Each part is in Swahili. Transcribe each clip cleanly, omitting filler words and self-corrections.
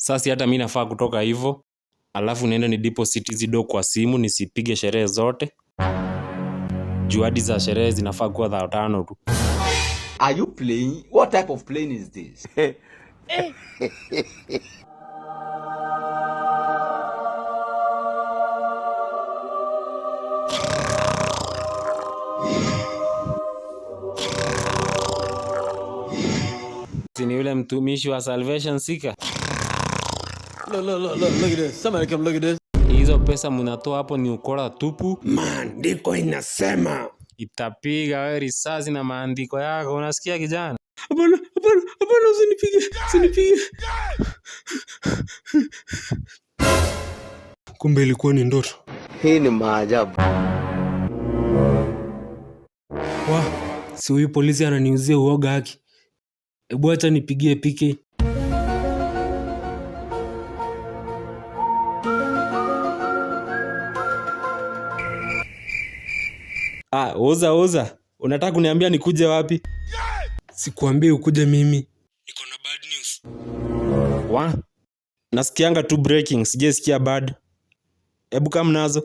Sasa hata mimi nafaa kutoka hivyo. Alafu niende ni deposit hizi do kwa simu nisipige sherehe zote. Juhadi za sherehe zinafaa kuwa 5,000 tu. Are you playing? What type of plane is this? Ni yule mtumishi wa Salvation Seeker. Look at this. Somebody come look at this. Hizo pesa mnatoa hapo ni ukora tupu. Maandiko inasema Itapiga wewe risasi na maandiko yako. Unasikia kijana? Hapana, usinipige. Kumbe ilikuwa ni ndoto. Hii ni maajabu. Si huyu polisi ananiuzia uoga haki. Ebu acha nipigie PK. Oza. Unataka kuniambia nikuje wapi? Sikuambie ukuje mimi. Niko na bad news. Nasikianga tu breaking, sijasikia bad. Ebu kama nazo.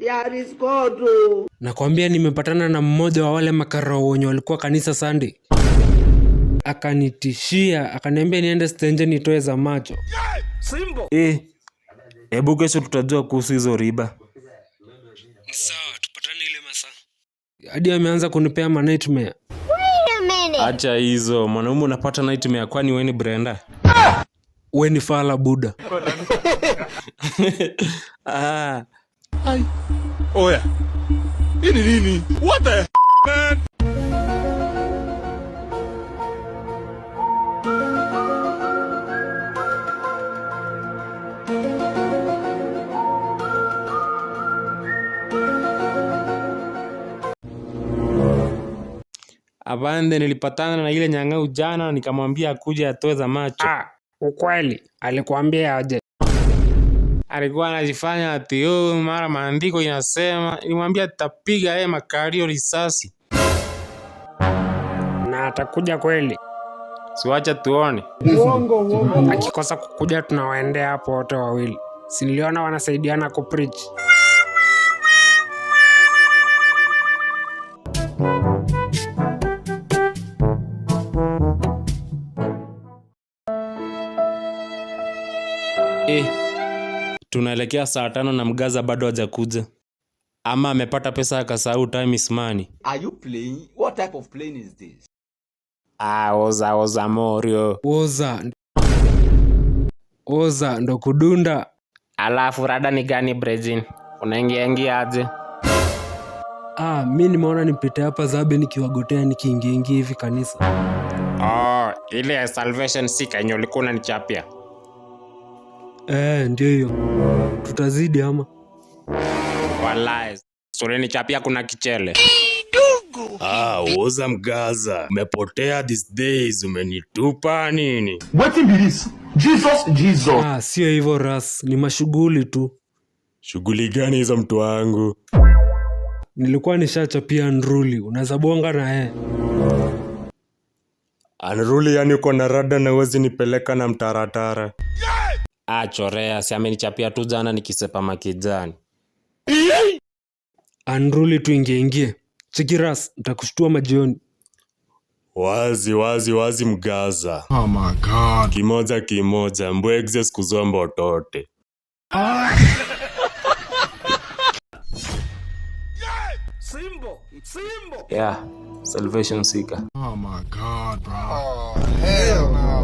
Nakwambia nimepatana na mmoja wa wale makarao wenye walikuwa kanisa Sunday. Akanitishia, akaniambia niende stenje nitoe za macho. Simbo. Ebu kesho tutajua kuhusu hizo riba. Sawa, tupatane ile masaa. Hadi ameanza kunipea ma nightmare. Acha hizo, mwanaume unapata nightmare kwani wewe ni Brenda? Wewe ni fala Buddha. Oya. Hii ni nini? What the man? Abande nilipatana na ile nyang'au jana nikamwambia akuje atoe za macho. Ukweli, alikuambia aje? Alikuwa anajifanya ati mara maandiko inasema, nilimwambia tutapiga yeye makario risasi. Na atakuja kweli? Siwacha tuone. Uongo. Akikosa kukuja tunawaendea hapo wote wawili. Si niliona wanasaidiana kupreach. Tunaelekea saa 5 na Mgaza bado hajakuja. Ama amepata pesa akasahau time is money. Are you playing? What type of plane is this? Oza Morio. Oza ndo kudunda. Alafu rada ni gani Brejin? Unaingia aje? Mimi nimeona nipite hapa Zabe nikiwagotea nikiingia hivi kanisa. Ile Salvation Seeker yenye ulikuwa unanichapia. Ndio hiyo. Tutazidi ama? Wallahi. Soreni chapia kuna kichele. Oza Mgaza. Umepotea these days, umenitupa nini? What be this? Jesus. Sio hivyo Ras, ni mashughuli tu. Shughuli gani hizo mtu wangu? Nilikuwa nishachapia Unruly, unaweza bonga na yeye. Unruly yani uko na rada na uwezi nipeleka na mtaratara. Chorea, si amenichapia tu jana nikisepa makijani. Unruly tu ingie. Chikiras, nitakushtua majioni. Wazi Mgaza. Oh my God. Kimoja, mbwegze sikuzomba otote. Simbo. Yeah, Salvation Seeker. Oh my God, bro. Oh, hell no.